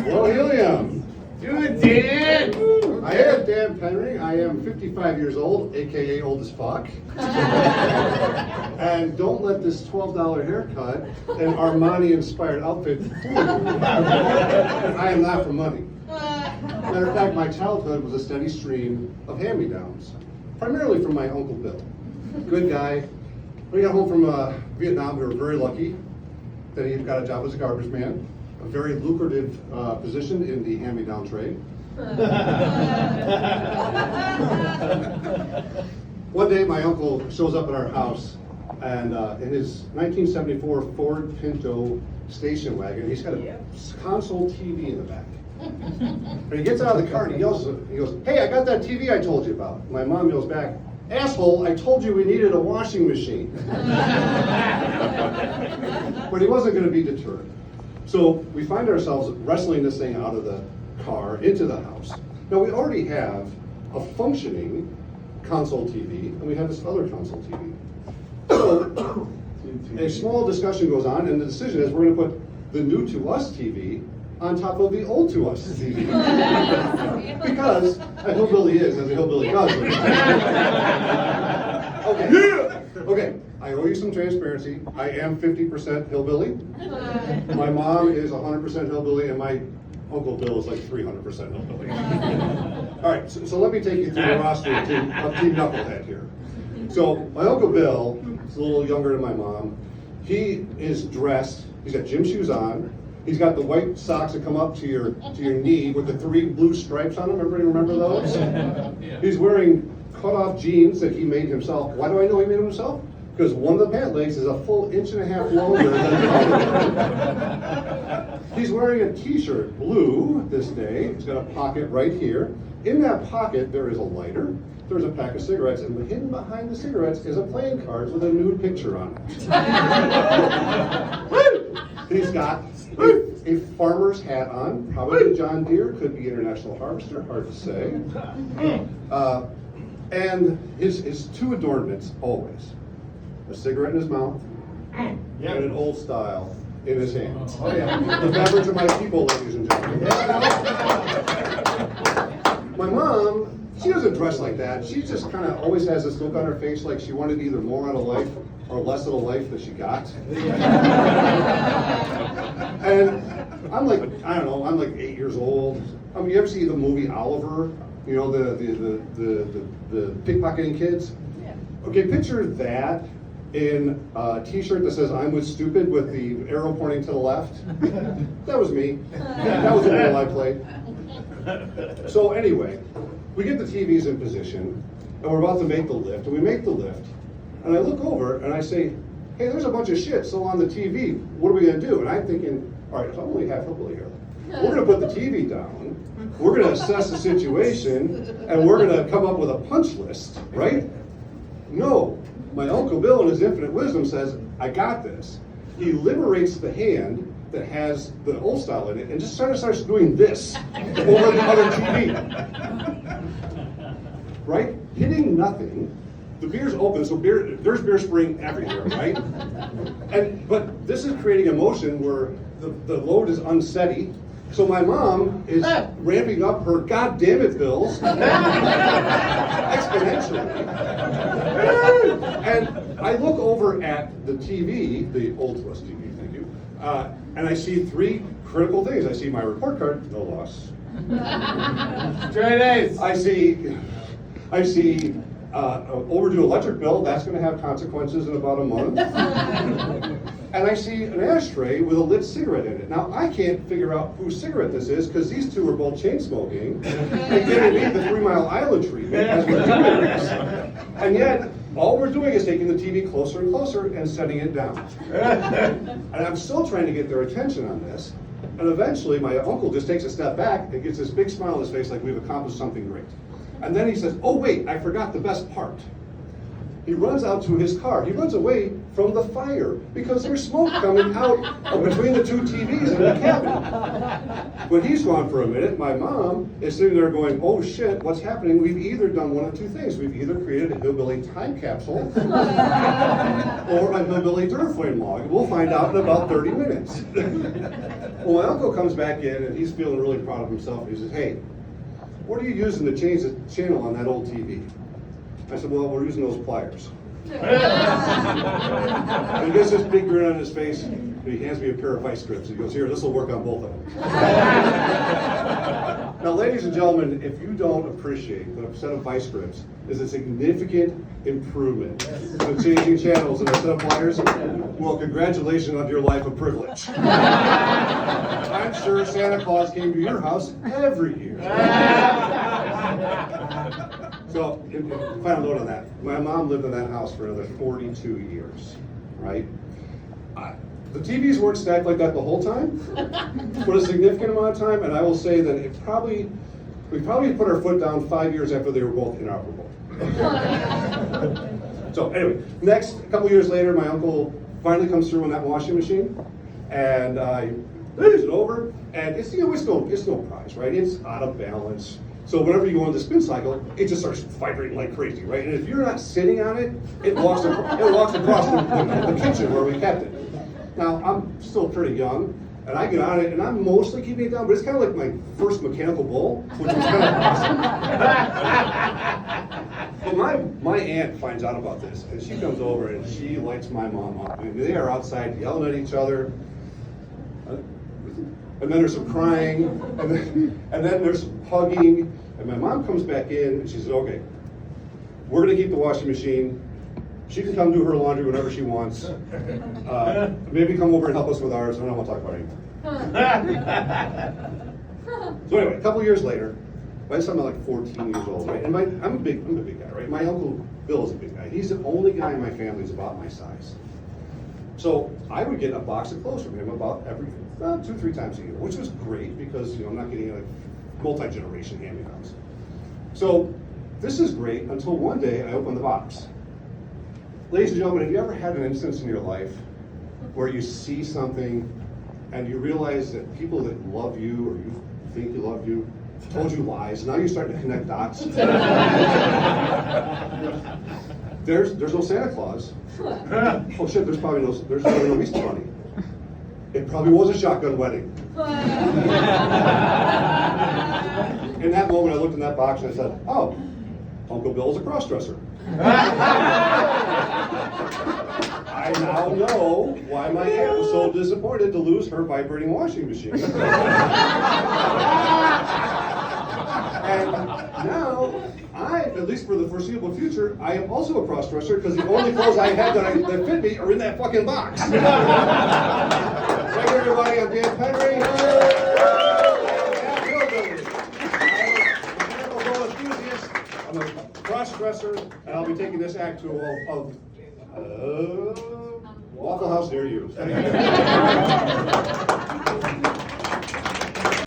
Well, here I am. Do it, Dan! I am Dan Penry. I am 55 years old, aka old as fuck. And don't let this $12 haircut and Armani-inspired outfit fool you. I am not for money. Matter of fact, my childhood was a steady stream of hand-me-downs, primarily from my Uncle Bill. Good guy. When we got home from Vietnam, we were very lucky that he got a job as a garbage man, a very lucrative position in the hand-me-down trade. One day, my uncle shows up at our house, and in his 1974 Ford Pinto station wagon, he's got a console TV in the back. And he gets out of the car and he yells, he goes, "Hey, I got that TV I told you about." My mom yells back, "Asshole, I told you we needed a washing machine." But he wasn't going to be deterred. So we find ourselves wrestling this thing out of the car into the house. Now we already have a functioning console TV, and we have this other console TV. So a small discussion goes on, and the decision is we're going to put the new to us TV on top of the old to us TV. Because a hillbilly is as a hillbilly does. Okay, I owe you some transparency. I am 50% hillbilly. My mom is 100% hillbilly, and my Uncle Bill is like 300% hillbilly. All right, so let me take you through the roster of Team Knucklehead here. So my Uncle Bill is a little younger than my mom. He is dressed, he's got gym shoes on. He's got the white socks that come up to your knee with the 3 blue stripes on them. Everybody remember those? He's wearing cut-off jeans that he made himself. Why do I know he made them himself? Because one of the pant legs is a full 1.5 inches longer than the other. He's wearing a t-shirt, blue this day. He's got a pocket right here. In that pocket, there is a lighter. There's a pack of cigarettes, and hidden behind the cigarettes is a playing card with a nude picture on it. He's got a farmer's hat on, probably John Deere, could be International Harvester, hard to say. And his 2 adornments, always. A cigarette in his mouth, and an old style in his hand. Oh yeah, the beverage of my people, ladies and gentlemen. My mom, she doesn't dress like that. She just kind of always has this look on her face like she wanted either more out of life or less of the life that she got. And I'm like, I don't know, I'm like 8 years old. I mean, you ever see the movie Oliver? You know, the pickpocketing kids? Yeah. Okay, picture that in a t-shirt that says "I'm with stupid" with the arrow pointing to the left. That was me. That was the role I played. So anyway, we get the TVs in position, and we're about to make the lift, and we make the lift, and I look over and I say, "Hey, there's a bunch of shit still on the TV. What are we gonna do?" And I'm thinking, all right, so I'm only half hillbilly here. We're gonna put the TV down, we're gonna assess the situation, and we're gonna come up with a punch list, right? No, my Uncle Bill in his infinite wisdom says, "I got this." He liberates the hand that has the old style in it and just starts doing this over the other TV. Right? Hitting nothing. The beer's open, so there's beer spraying everywhere, right? But this is creating a motion where the load is unsteady. So my mom is ramping up her goddammit bills exponentially. And I look over at the TV, the old to us TV, thank you, and I see 3 critical things. I see my report card, no loss. Straight A's. I see overdue electric bill, that's going to have consequences in about a month. And I see an ashtray with a lit cigarette in it. Now, I can't figure out whose cigarette this is because these 2 are both chain smoking and giving me the 3 Mile Island treatment as we're doing this. And yet, all we're doing is taking the TV closer and closer and setting it down. And I'm still trying to get their attention on this. And eventually, my uncle just takes a step back and gets this big smile on his face like we've accomplished something great. And then he says, "Oh wait, I forgot the best part." He runs out to his car. He runs away from the fire because there's smoke coming out of between the two TVs in the cabinet. When he's gone for a minute, my mom is sitting there going, oh shit, what's happening? We've either done one of two things. We've either created a hillbilly time capsule or a hillbilly Duraflame log. We'll find out in about 30 minutes. Well, my uncle comes back in and he's feeling really proud of himself. He says, hey, what are you using to change the channel on that old TV? I said, well, we're using those pliers. And he gets this big grin on his face, and he hands me a pair of vice grips. He goes, here, this will work on both of them. Now, ladies and gentlemen, if you don't appreciate that a set of vice grips is a significant improvement to changing channels in a set of pliers, well, congratulations on your life of privilege. I'm sure Santa Claus came to your house every year. So, final note on that. My mom lived in that house for another 42 years, right? The TVs weren't stacked like that the whole time, but a significant amount of time, and I will say that we probably put our foot down 5 years after they were both inoperable. So anyway, a couple years later, my uncle finally comes through on that washing machine, and he moves it over, and it's no prize, right? It's out of balance. So whenever you go on the spin cycle, it just starts vibrating like crazy, right? And if you're not sitting on it, it walks across the kitchen where we kept it. Now, I'm still pretty young, and I get on it, and I'm mostly keeping it down, but it's kind of like my first mechanical bull, which was kind of awesome. But my aunt finds out about this, and she comes over, and she lights my mom up. I mean, they are outside yelling at each other. And then there's some crying, and then there's some hugging, and my mom comes back in, and she says, okay, we're gonna keep the washing machine. She can come do her laundry whenever she wants. Maybe come over and help us with ours, I don't want to talk about it anymore. So anyway, a couple years later, by this time I'm like 14 years old, right? And I'm a big guy, right? My uncle Bill is a big guy. He's the only guy in my family who's about my size. So I would get a box of clothes from him about every 2-3 times a year, which was great because I'm not getting like multi-generation hand-me-downs. So this is great until one day I open the box. Ladies and gentlemen, have you ever had an instance in your life where you see something and you realize that people that love you or you think you love you told you lies, and now you're starting to connect dots? There's no Santa Claus. Oh shit, there's probably no Easter Bunny. It probably was a shotgun wedding. In that moment, I looked in that box and I said, oh, Uncle Bill's a cross-dresser. I now know why my aunt was so disappointed to lose her vibrating washing machine. And now, at least for the foreseeable future, I am also a cross-dresser because the only clothes I have that fit me are in that fucking box. Thank you, everybody. I'm Dan Penry. I'm a cross-dresser, and I'll be taking this act to a Waffle House near you.